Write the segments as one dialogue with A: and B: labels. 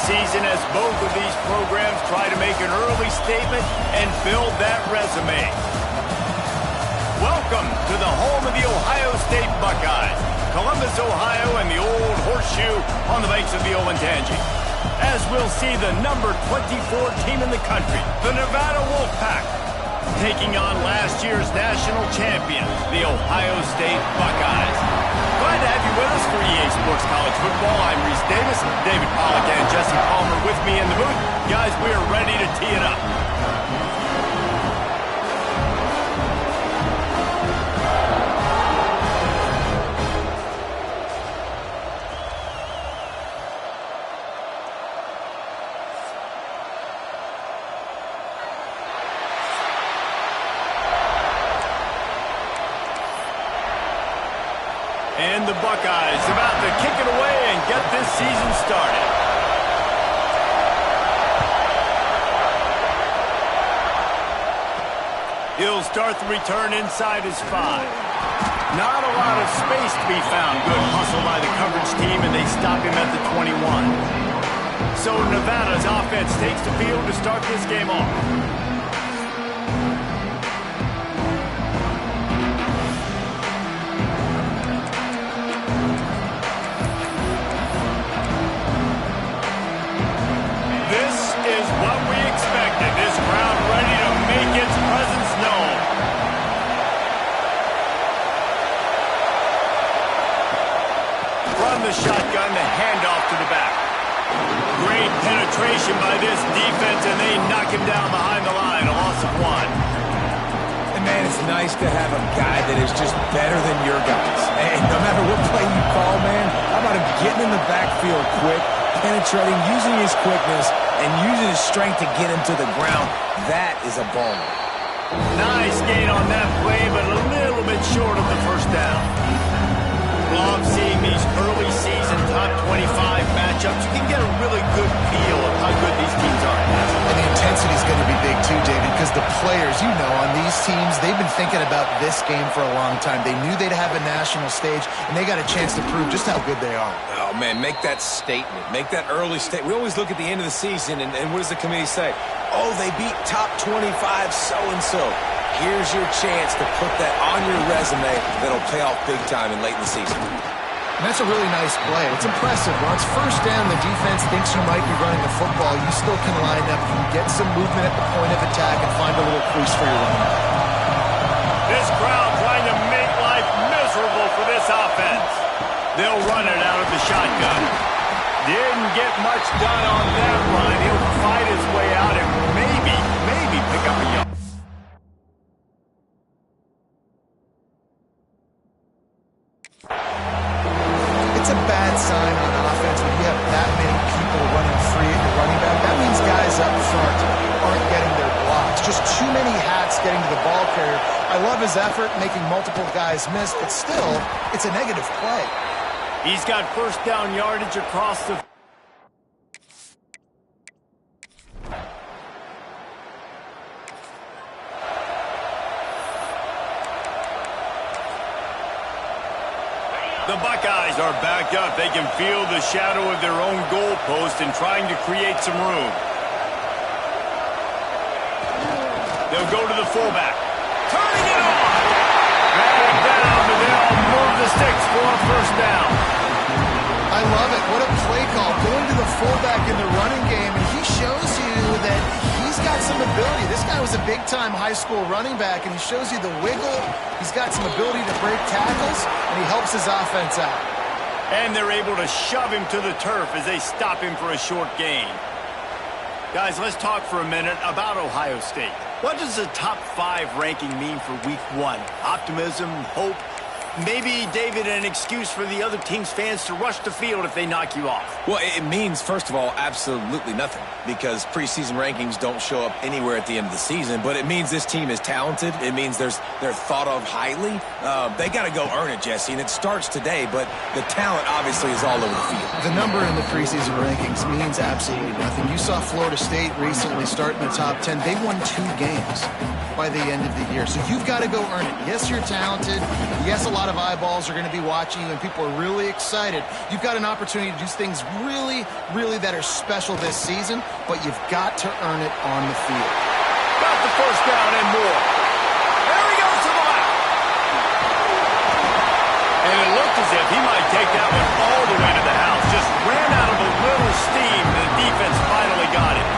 A: season as both of these programs try to make an early statement and build that resume. Welcome to the home of the Ohio State Buckeyes, Columbus, Ohio, and the Old Horseshoe on the banks of the Olentangy. As we'll see the number 24 team in the country, the Nevada Wolfpack, taking on last year's national champion, the Ohio State Buckeyes. Glad to have you with us for EA Sports College Football. I'm Reese Davis, David Pollack, and Jesse Palmer with me in the booth. Guys, we are ready to tee it up. And the Buckeyes about to kick it away and get this season started. He'll start the return inside his 5. Not a lot of space to be found. Good hustle by the coverage team, and they stop him at the 21. So Nevada's offense takes the field to start this game off. The shotgun, the handoff to the back. Great penetration by this defense, and they knock him down behind the line, a loss of 1.
B: And man, it's nice to have a guy that is just better than your guys. And no matter what play you call, man, how about him getting in the backfield quick, penetrating, using his quickness, and using his strength to get him to the ground? That is a baller.
A: Nice gain on that play, but a little bit short of the first down. Love seeing these early season top 25 matchups. You can get a really good feel of how good these teams are.
C: And the intensity is going to be big too, David, because the players, you know, on these teams, they've been thinking about this game for a long time. They knew they'd have a national stage, and they got a chance to prove just how good they are.
B: Oh, man, make that statement. Make that early statement. We always look at the end of the season, and what does the committee say? Oh, they beat top 25 so-and-so. Here's your chance to put that on your resume that'll pay off big time and late in the season.
C: And that's a really nice play. It's impressive. Once first down, the defense thinks you might be running the football. You still can line up, you can get some movement at the point of attack, and find a little crease for your running back.
A: This crowd trying to make life miserable for this offense. They'll run it out of the shotgun. Didn't get much done on that run. He'll fight his way out and maybe pick up a yard.
C: It's a bad sign on offense when you have that many people running free at your running back. That means guys up front aren't getting their blocks. Just too many hats getting to the ball carrier. I love his effort, making multiple guys miss, but still, it's a negative play.
A: He's got first down yardage across the... The Buckeyes are back up. They can feel the shadow of their own goalpost and trying to create some room. They'll go to the fullback. Turning it on! Back down, but they'll move the sticks for a first down.
C: I love it. What a play call. Going to the fullback in the running game, and he shows you that he's got some ability. This guy was a big-time high school running back, and he shows you the wiggle. He's got some ability to break tackles, and he helps his offense out.
A: And they're able to shove him to the turf as they stop him for a short gain. Guys, let's talk for a minute about Ohio State. What does the top 5 ranking mean for week 1? Optimism, hope, maybe, David, an excuse for the other team's fans to rush the field if they knock you off?
B: Well, it means, first of all, absolutely nothing, because preseason rankings don't show up anywhere at the end of the season, but it means this team is talented. It means they're thought of highly. They got to go earn it, Jesse, and it starts today, but the talent obviously is all over the field.
C: The number in the preseason rankings means absolutely nothing. You saw Florida State recently start in the top 10. They won 2 games by the end of the year, so you've got to go earn it. Yes, you're talented. Yes, a lot lot of eyeballs are going to be watching you, and people are really excited. You've got an opportunity to do things really, really that are special this season, but you've got to earn it on the field.
A: Got the first down and more. There he goes to the left. And it looked as if he might take that one all the way to the house. Just ran out of a little steam. The defense finally got it.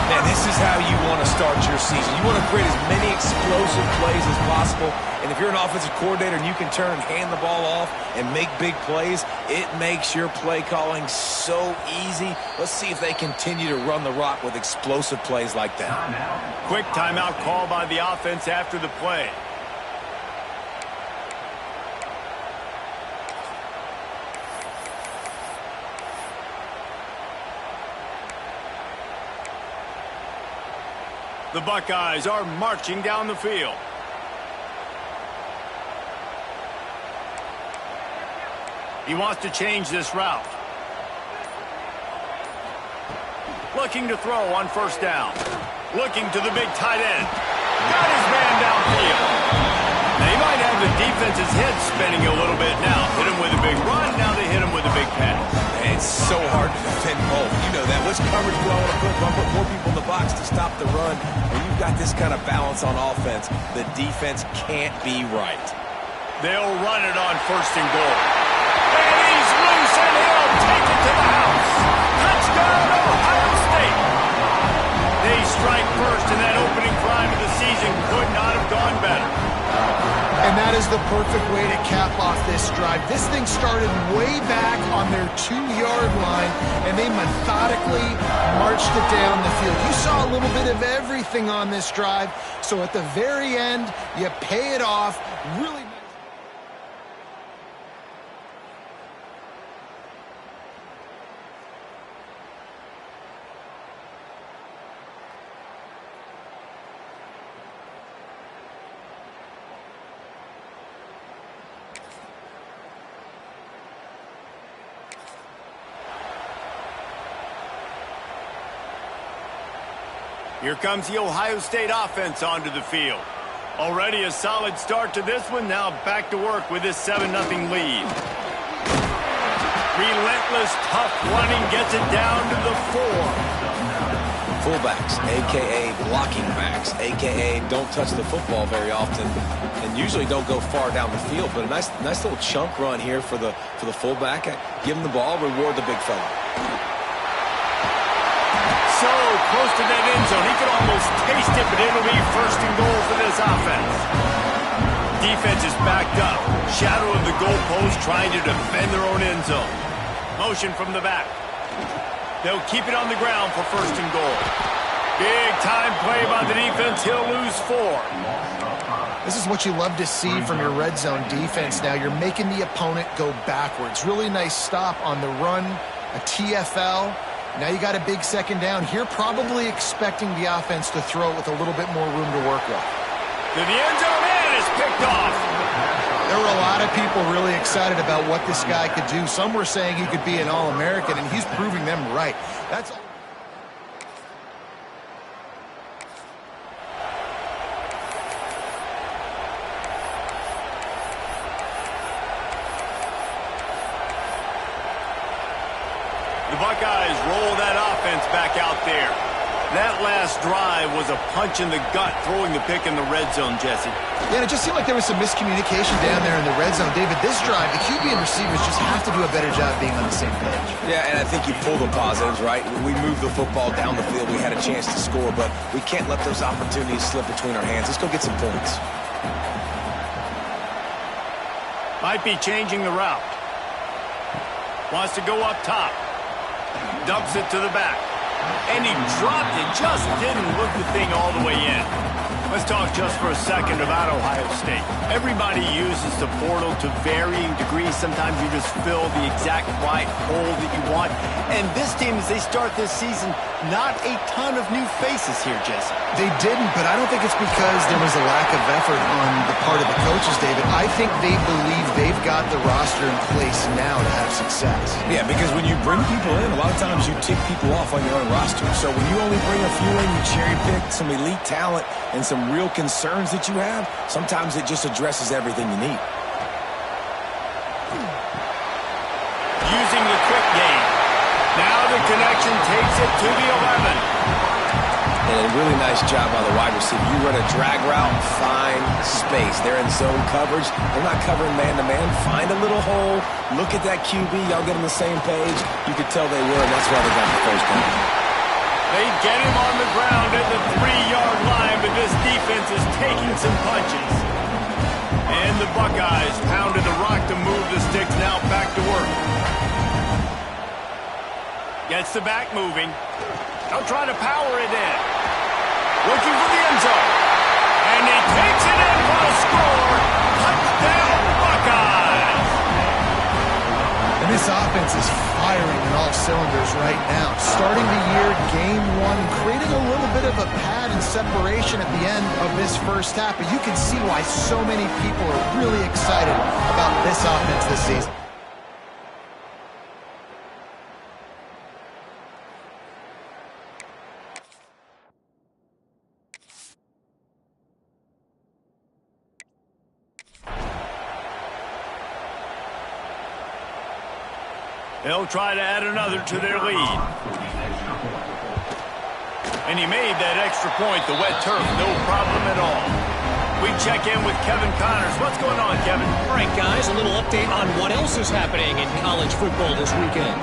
B: Man, this is how you want to start your season. You want to create as many explosive plays as possible. And if you're an offensive coordinator and you can turn and hand the ball off and make big plays, it makes your play calling so easy. Let's see if they continue to run the rock with explosive plays like that.
A: Quick timeout call by the offense after the play. The Buckeyes are marching down the field. He wants to change this route. Looking to throw on first down. Looking to the big tight end. Got his man downfield. They might have the defense's head spinning a little bit now. Hit him with a big run, now they hit him with a big pass.
B: It's so hard to defend both. You know that. Which coverage do I want to put? Do I put more people in the box to stop the run? When you've got this kind of balance on offense, the defense can't be right.
A: They'll run it on first and goal. And he's loose, and he'll take it to the house. Touchdown, Ohio State. They strike first, and that opening drive of the season could not have gone better.
C: And that is the perfect way to cap off this drive. This thing started way back on their 2-yard line, and they methodically marched it down the field. You saw a little bit of everything on this drive, so at the very end, you pay it off. Really nice.
A: Here comes the Ohio State offense onto the field. Already a solid start to this one. Now back to work with this 7-0 lead. Relentless, tough running gets it down to the 4.
B: Fullbacks, a.k.a. blocking backs, a.k.a. don't touch the football very often and usually don't go far down the field. But a nice little chunk run here for the fullback. Give him the ball, reward the big fella.
A: So close to that end zone. He could almost taste it, but it'll be first and goal for this offense. Defense is backed up. Shadow of the goalpost trying to defend their own end zone. Motion from the back. They'll keep it on the ground for first and goal. Big time play by the defense. He'll lose 4.
C: This is what you love to see from your red zone defense now. You're making the opponent go backwards. Really nice stop on the run, a TFL. Now you got a big second down here, probably expecting the offense to throw it with a little bit more room to work with.
A: To the end zone, and it's picked off.
C: There were a lot of people really excited about what this guy could do. Some were saying he could be an All-American, and he's proving them right. That's all.
A: The Buckeyes roll that offense back out there. That last drive was a punch in the gut, throwing the pick in the red zone, Jesse.
C: Yeah, and it just seemed like there was some miscommunication down there in the red zone. David, this drive, the QB and receivers just have to do a better job being on the same page.
B: Yeah, and I think you pull the positives, right? We moved the football down the field. We had a chance to score, but we can't let those opportunities slip between our hands. Let's go get some points.
A: Might be changing the route. Wants to go up top. Dumps it to the back. And he dropped it. Just didn't look the thing all the way in. Let's talk just for a second about Ohio State. Everybody uses the portal to varying degrees. Sometimes you just fill the exact right hole that you want. And this team, as they start this season, not a ton of new faces here, Jesse.
C: They didn't, but I don't think it's because there was a lack of effort on the part of the coaches, David. I think they believe they've got the roster in place now to have success.
B: Yeah, because when you bring people in, a lot of times you tick people off on your own roster. So when you only bring a few in, you cherry pick some elite talent and some real concerns that you have, sometimes it just addresses everything you need.
A: gain. Now the connection takes it to the 11.
B: And a really nice job by the wide receiver. You run a drag route, find space. They're in zone coverage. They're not covering man-to-man. Find a little hole. Look at that QB. Y'all get on the same page. You could tell they were, and that's why they got the first down.
A: They get him on the ground at the 3-yard line, but this defense is taking some punches. And the Buckeyes pounded the rock to move the sticks. Now back to work. Gets the back moving. They'll try to power it in. Looking for the end zone. And he takes it in for a score. Touchdown, Buckeyes!
C: And this offense is firing in all cylinders right now. Starting the year, game one, creating a little bit of a pad and separation at the end of this first half. But you can see why so many people are really excited about this offense this season.
A: They'll try to add another to their lead. And he made that extra point, the wet turf, no problem at all. We check in with Kevin Connors. What's going on, Kevin?
D: All right, guys, a little update on what else is happening in college football this weekend.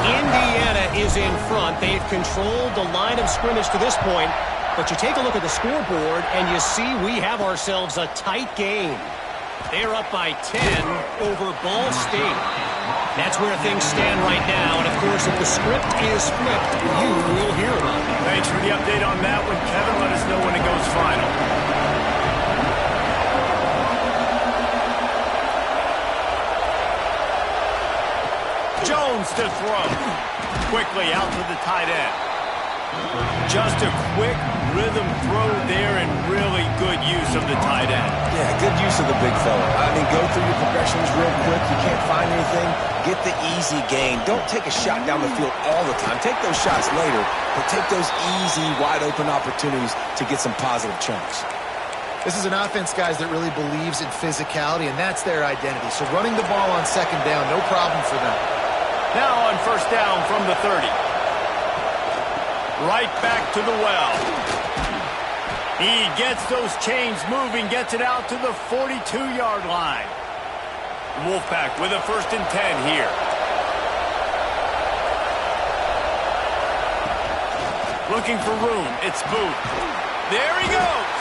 D: Indiana is in front. They've controlled the line of scrimmage to this point. But you take a look at the scoreboard, and you see we have ourselves a tight game. They're up by 10 over Ball State. That's where things stand right now. And, of course, if the script is flipped, you will hear about it.
A: Thanks for the update on that one, Kevin. Let us know when it goes final. Jones to throw. Quickly out to the tight end. Just a quick rhythm throw there and really good use of the tight end.
B: Yeah, good use of the big fella. I mean, go through your progressions real quick. You can't find anything. Get the easy gain. Don't take a shot down the field all the time. Take those shots later, but take those easy, wide-open opportunities to get some positive chunks.
C: This is an offense, guys, that really believes in physicality, and that's their identity. So running the ball on second down, no problem for them.
A: Now on first down from the 30. Right back to the well. He gets those chains moving, gets it out to the 42-yard line. Wolfpack with a 1st and 10 here. Looking for room. It's Booth. There he goes.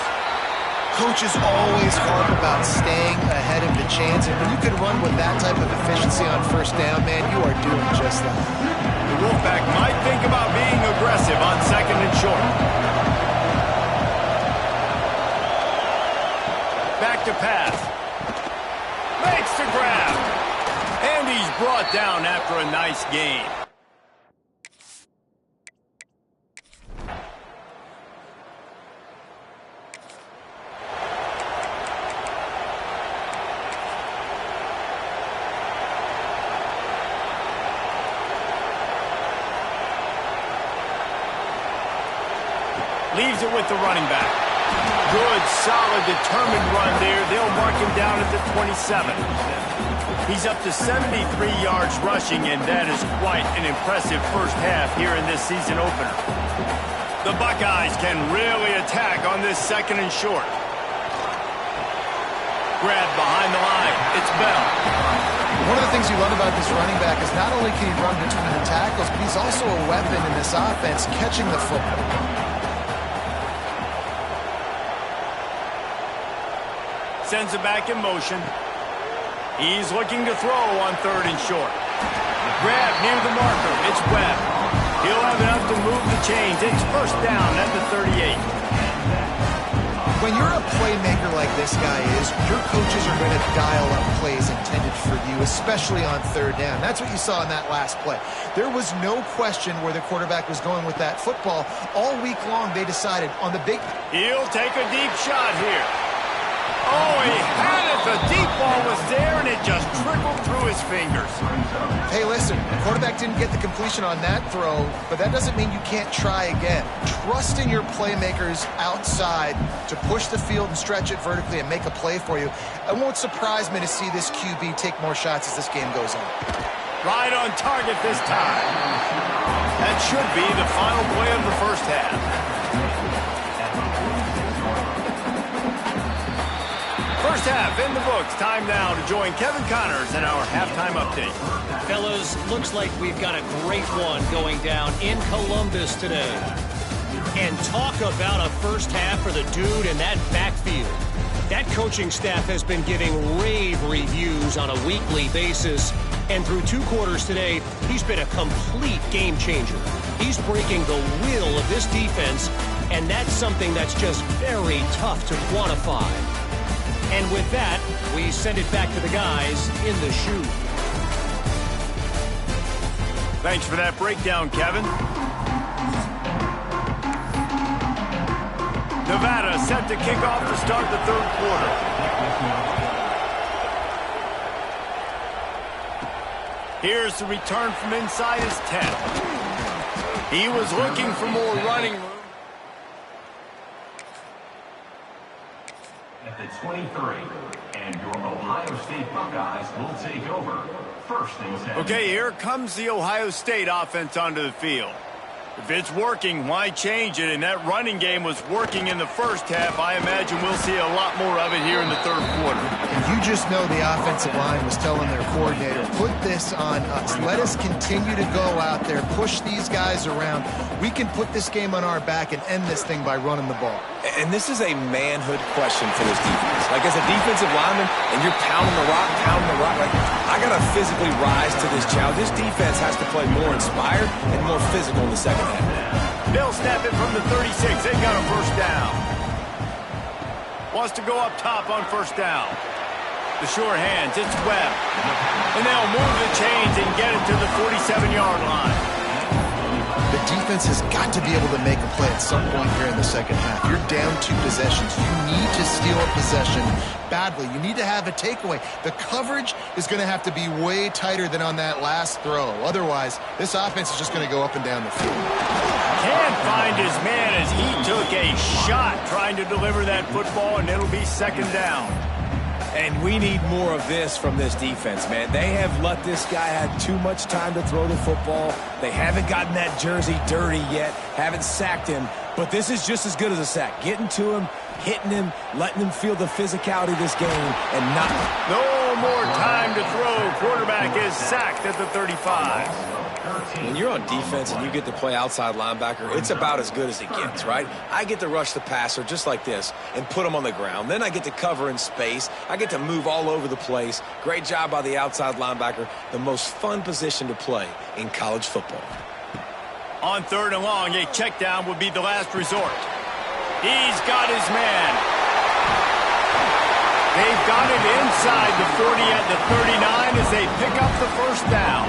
C: Coaches always harp about staying ahead of the chains, and when you can run with that type of efficiency on first down, man, you are doing just that.
A: The Wolfpack might think about being aggressive on 2nd and short. Back to pass. Makes the grab. And he's brought down after a nice gain. Leaves it with the running back. Good, solid, determined run there. They'll mark him down at the 27. He's up to 73 yards rushing, and that is quite an impressive first half here in this season opener. The Buckeyes can really attack on this 2nd and short. Grab behind the line. It's Bell.
C: One of the things you love about this running back is not only can he run between the tackles, but he's also a weapon in this offense catching the football.
A: Sends it back in motion. He's looking to throw on 3rd and short. Grab near the marker. It's Webb. He'll have enough to move the chains. It's first down at the 38.
C: When you're a playmaker like this guy is, your coaches are going to dial up plays intended for you, especially on 3rd down. That's what you saw in that last play. There was no question where the quarterback was going with that football. All week long, they decided on the big...
A: He'll take a deep shot here. Oh, he had it. The deep ball was there, and it just trickled through his fingers.
C: Hey, listen, the quarterback didn't get the completion on that throw, but that doesn't mean you can't try again. Trust in your playmakers outside to push the field and stretch it vertically and make a play for you. It won't surprise me to see this QB take more shots as this game goes on.
A: Right on target this time. That should be the final play of the first half. First half in the books. Time now to join Kevin Connors in our halftime update.
D: Fellas, looks like we've got a great one going down in Columbus today. And talk about a first half for the dude in that backfield. That coaching staff has been giving rave reviews on a weekly basis. And through 2 quarters today, he's been a complete game changer. He's breaking the will of this defense, and that's something that's just very tough to quantify. And with that, we send it back to the guys in the shoe.
A: Thanks for that breakdown, Kevin. Nevada set to kick off to start the third quarter. Here's the return from inside his 10. He was looking for more running room.
E: At the 23, and your Ohio State Buckeyes will take over. First and 10.
A: Okay, here comes the Ohio State offense onto the field. If it's working, why change it? And that running game was working in the first half. I imagine we'll see a lot more of it here in the third quarter.
C: You just know the offensive line was telling their coordinator, put this on us. Let us continue to go out there, push these guys around. We can put this game on our back and end this thing by running the ball.
B: And this is a manhood question for this defense. Like, as a defensive lineman, and you're pounding the rock, like, I got to physically rise to this challenge. This defense has to play more inspired and more physical in the second half.
A: They'll snap it from the 36. They got a first down. Wants to go up top on first down. The sure hands, it's Webb. And they'll move the chains and get it to the 47-yard line.
C: The defense has got to be able to make a play at some point here in the second half. You're down 2 possessions. You need to steal a possession badly. You need to have a takeaway. The coverage is going to have to be way tighter than on that last throw. Otherwise, this offense is just going to go up and down the field.
A: Can't find his man as he took a shot trying to deliver that football, and it'll be second down.
B: And we need more of this from this defense, man. They have let this guy have too much time to throw the football. They haven't gotten that jersey dirty yet, haven't sacked him. But this is just as good as a sack. Getting to him, hitting him, letting him feel the physicality of this game, and not...
A: No more time to throw. Quarterback is sacked at the 35.
B: When you're on defense and you get to play outside linebacker, it's about as good as it gets, right? I get to rush the passer just like this and put him on the ground. Then I get to cover in space. I get to move all over the place. Great job by the outside linebacker. The most fun position to play in college football.
A: On third and long, a check down would be the last resort. He's got his man. They've got it inside the 40 at the 39 as they pick up the first down.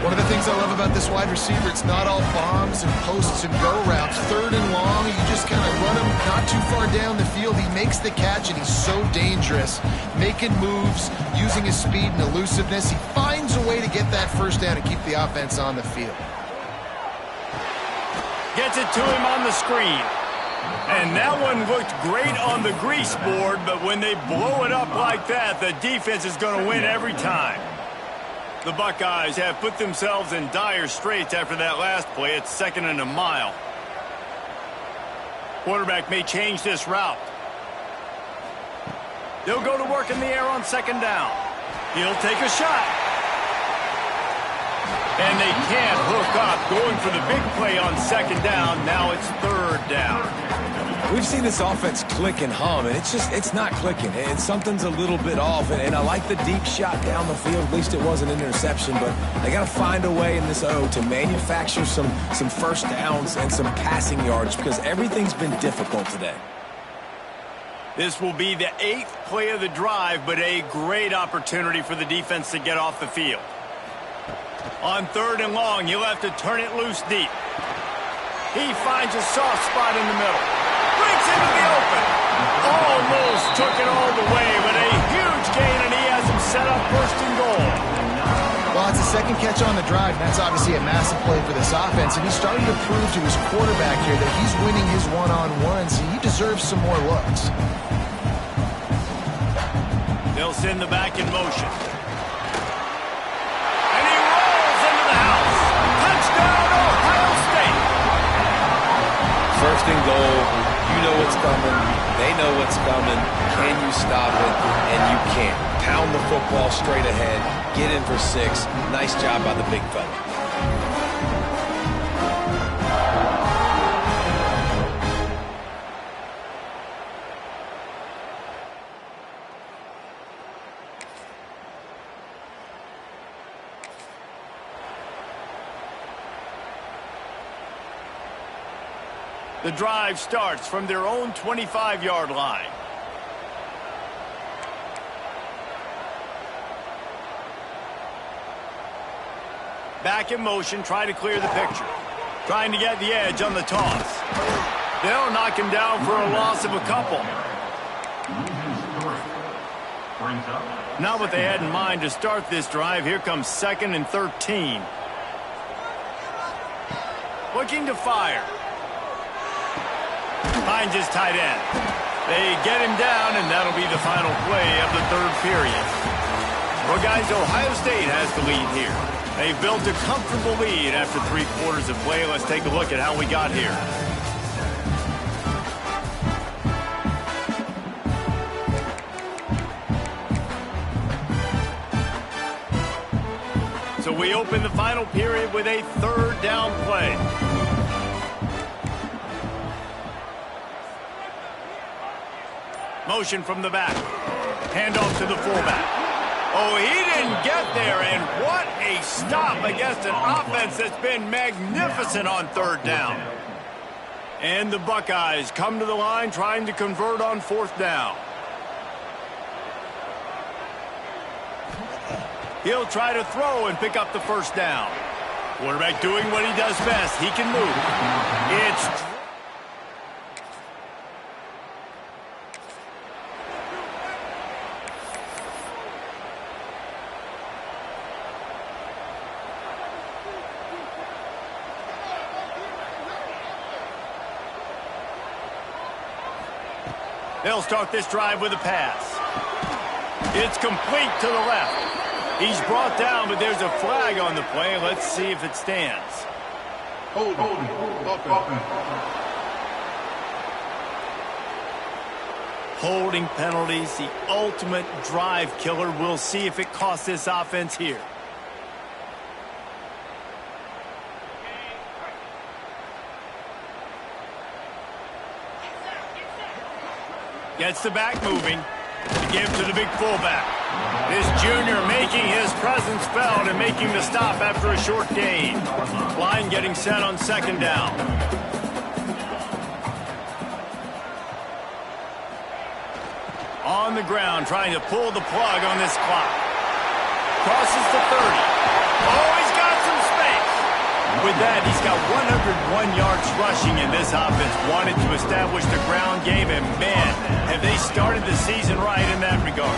C: One of the things I love about this wide receiver, it's not all bombs and posts and go routes. Third and long, you just kind of run him not too far down the field. He makes the catch, and he's so dangerous, making moves, using his speed and elusiveness. He finds a way to get that first down and keep the offense on the field.
A: Gets it to him on the screen. And that one looked great on the grease board, but when they blow it up like that, the defense is going to win every time. The Buckeyes have put themselves in dire straits after that last play. It's second and a mile. Quarterback may change this route. They'll go to work in the air on second down. He'll take a shot. And they can't hook up. Going for the big play on second down. Now it's third down.
B: We've seen this offense click and hum, and it's not clicking. And something's a little bit off. And I like the deep shot down the field. At least it wasn't an interception. But they got to find a way in this O to manufacture some first downs and some passing yards because everything's been difficult today.
A: This will be the 8th play of the drive, but a great opportunity for the defense to get off the field. On third and long, he'll have to turn it loose deep. He finds a soft spot in the middle. Breaks into the open. Almost took it all the way, but a huge gain, and he has him set up first and goal.
C: Well, it's a second catch on the drive. That's obviously a massive play for this offense, and he's starting to prove to his quarterback here that he's winning his one-on-ones, and he deserves some more looks.
A: They'll send the back in motion.
B: First and goal, you know what's coming. They know what's coming. Can you stop it? And you can't. Pound the football straight ahead. Get in for 6. Nice job by the big fella.
A: The drive starts from their own 25-yard line. Back in motion, try to clear the picture. Trying to get the edge on the toss. They'll knock him down for a loss of a couple. Not what they had in mind to start this drive. Here comes 2nd and 13. Looking to fire. Finds his tight end. They get him down, and that'll be the final play of the 3rd period. Well, guys, Ohio State has the lead here. They've built a comfortable lead after 3 quarters of play. Let's take a look at how we got here. So we open the final period with a 3rd down play. Motion from the back. Handoff to the fullback. Oh, he didn't get there, and what a stop against an offense that's been magnificent on 3rd down. And the Buckeyes come to the line trying to convert on 4th down. He'll try to throw and pick up the 1st down. Quarterback doing what he does best. He can move. It's They'll start this drive with a pass. It's complete to the left. He's brought down, but there's a flag on the play. Let's see if it stands. Holding penalties, the ultimate drive killer. We'll see if it costs this offense here. Gets the back moving to give to the big fullback. This junior making his presence felt and making the stop after a short gain. Line getting set on 2nd down. On the ground trying to pull the plug on this clock. Crosses the 30. Oh, he's got some space. With that, he's got 101 yards rushing, and this offense wanted to establish the ground game, and man, have they started the season right in that regard.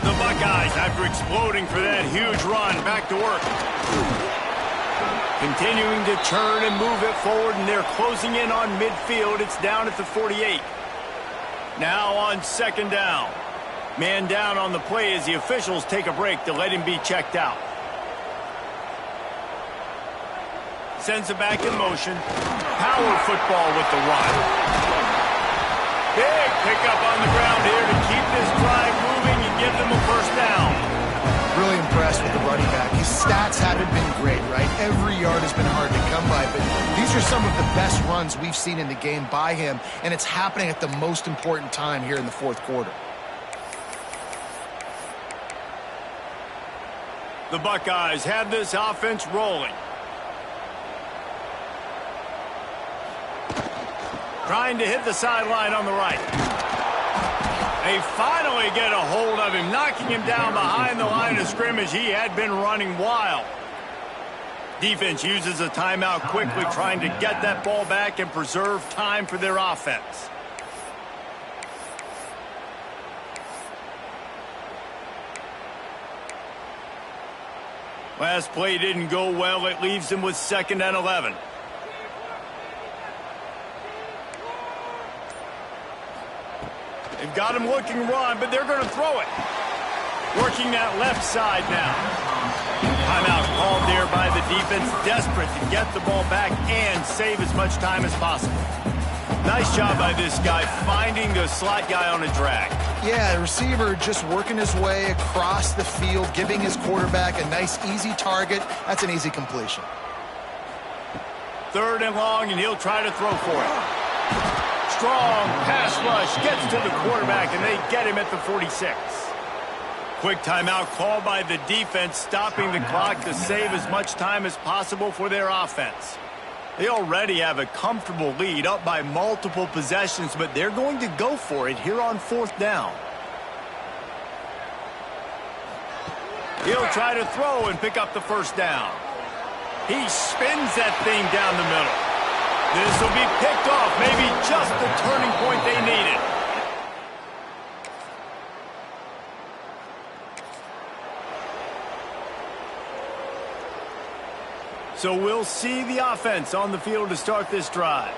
A: The Buckeyes, after exploding for that huge run, back to work. Continuing to churn and move it forward, and they're closing in on midfield. It's down at the 48. Now on 2nd down. Man down on the play as the officials take a break to let him be checked out. Sends it back in motion. Power football with the run. Big pickup on the ground here to keep this drive moving and give them a 1st down.
C: Really impressed with the running back. His stats haven't been great, right? Every yard has been hard to come by, but these are some of the best runs we've seen in the game by him, and it's happening at the most important time here in the 4th quarter.
A: The Buckeyes have this offense rolling. Trying to hit the sideline on the right. They finally get a hold of him, knocking him down behind the line of scrimmage. He had been running wild. Defense uses a timeout quickly, trying to get that ball back and preserve time for their offense. Last play didn't go well. It leaves them with 2nd and 11. They've got him looking run, but they're going to throw it. Working that left side now. Timeout called there by the defense desperate to get the ball back and save as much time as possible. Nice job by this guy finding the slot guy on a drag.
C: Yeah, the receiver just working his way across the field, giving his quarterback a nice, easy target. That's an easy completion.
A: 3rd and long, and he'll try to throw for it. Strong pass rush gets to the quarterback, and they get him at the 46. Quick timeout called by the defense, stopping the clock to save as much time as possible for their offense. They already have a comfortable lead, up by multiple possessions, but they're going to go for it here on 4th down. He'll try to throw and pick up the 1st down. He spins that thing down the middle. This will be picked off, maybe just the turning point they needed. So we'll see the offense on the field to start this drive.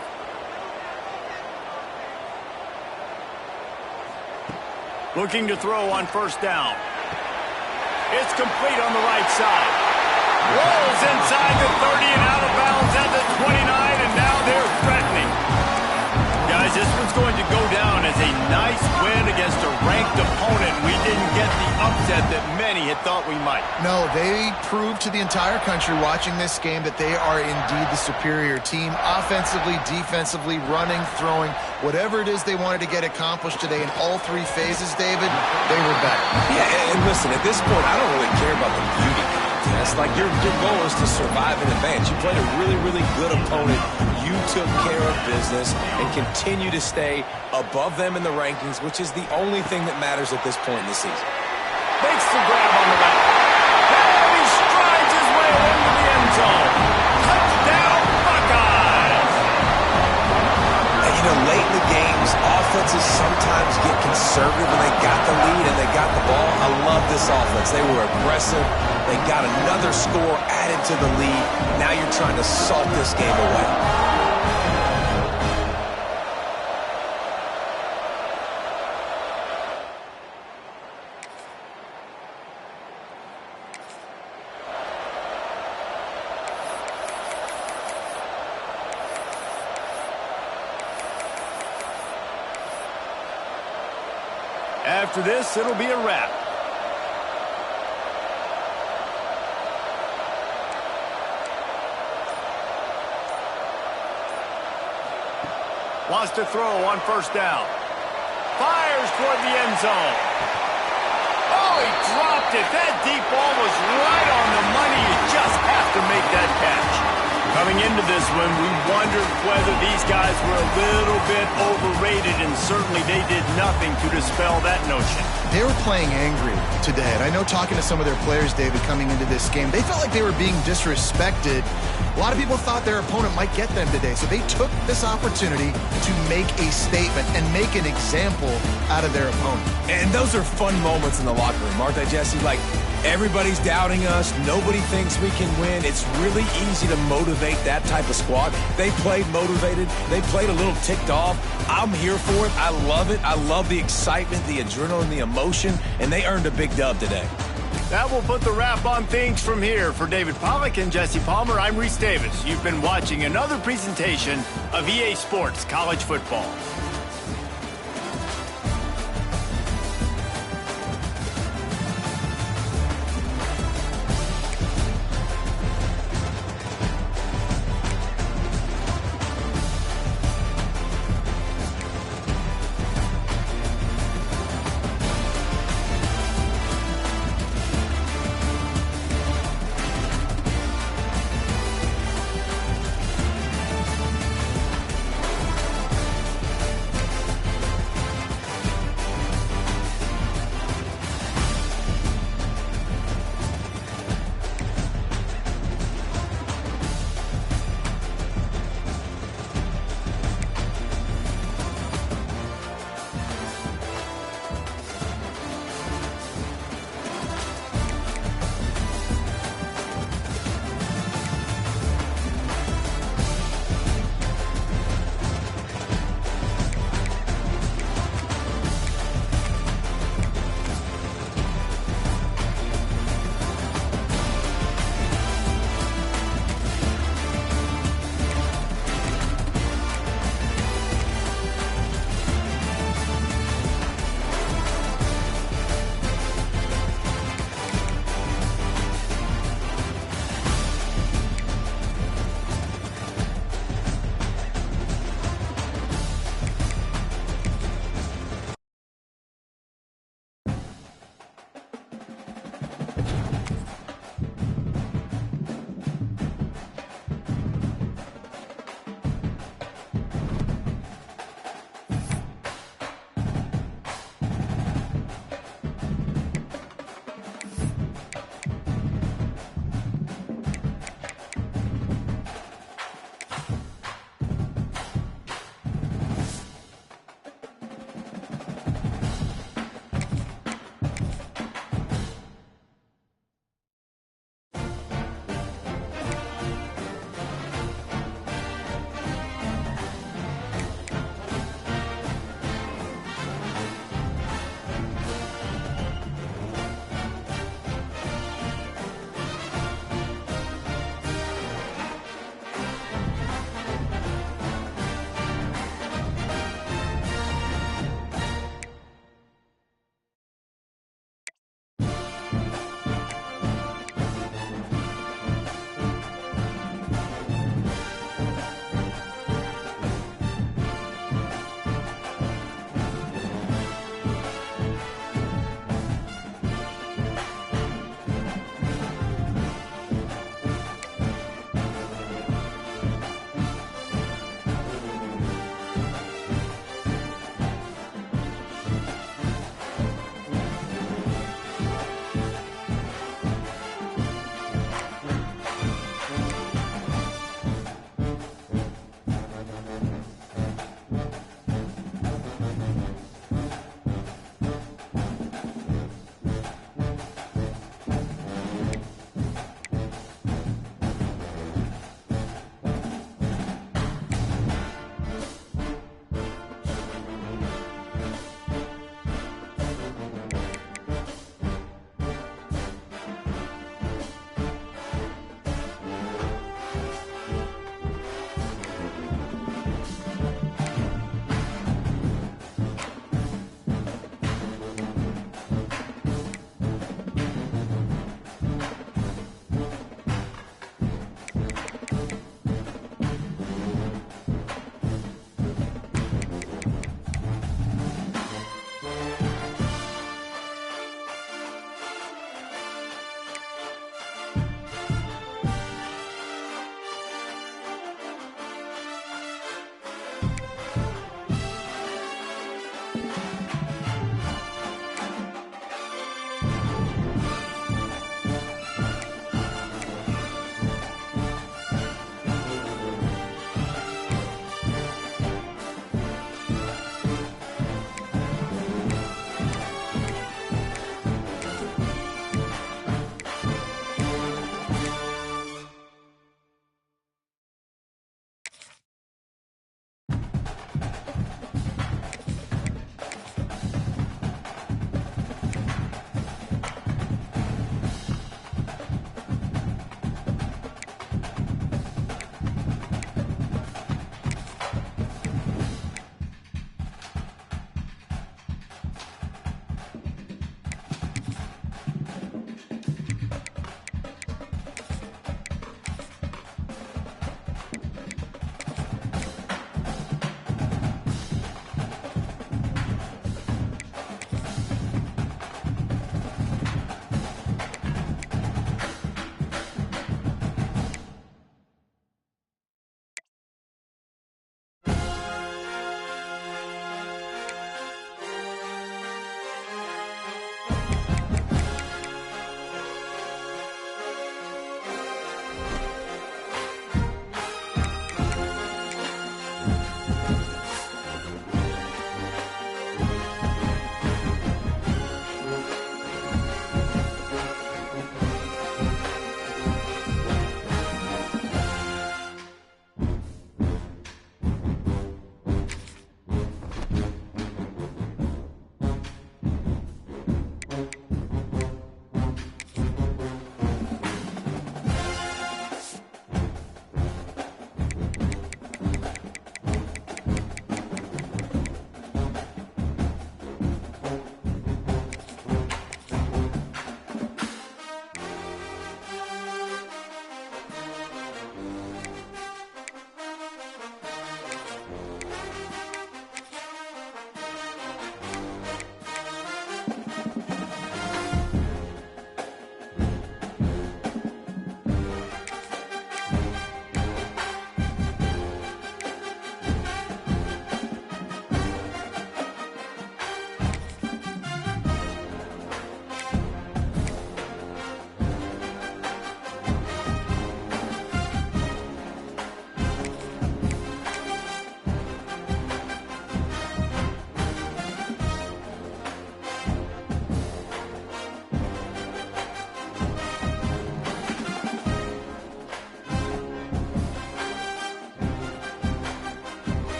A: Looking to throw on 1st down. It's complete on the right side. Rolls inside the 30 and out of bounds at the 29, and now they're threatening. Guys, this one's going to go down as a nice win against a ranked opponent. We didn't get the upset that many had thought we might.
C: No, they proved to the entire country watching this game that they are indeed the superior team. Offensively, defensively, running, throwing, whatever it is they wanted to get accomplished today in all 3 phases, David, they were better.
B: Yeah, and listen, at this point, I don't really care about the beauty contest. Like, your goal is to survive and advance. You played a really, really good opponent. You took care of business and continue to stay above them in the rankings, which is the only thing that matters at this point in the season.
A: Makes the grab on the right. And he strides his way into the end zone. Touchdown, Buckeyes!
B: And, you know, late in the games, offenses sometimes get conservative when they got the lead and they got the ball. I love this offense. They were aggressive. They got another score added to the lead. Now you're trying to salt this game away.
A: After this, it'll be a wrap. Wants to throw on 1st down. Fires toward the end zone. Oh, he dropped it. That deep ball was right on the money. You just have to make that catch. Coming into this one, we wondered whether these guys were a little bit overrated, and certainly they did nothing to dispel that notion.
C: They were playing angry today, and I know talking to some of their players, David, coming into this game, they felt like they were being disrespected. A lot of people thought their opponent might get them today, so they took this opportunity to make a statement and make an example out of their opponent.
B: And those are fun moments in the locker room, aren't they, Jesse? Like, everybody's doubting us. Nobody thinks we can win. It's really easy to motivate that type of squad. They played motivated. They played a little ticked off. I'm here for it. I love it. I love the excitement, the adrenaline, the emotion, and they earned a big dub today.
A: That will put the wrap on things from here. For David Pollack and Jesse Palmer, I'm Reese Davis. You've been watching another presentation of EA Sports College Football.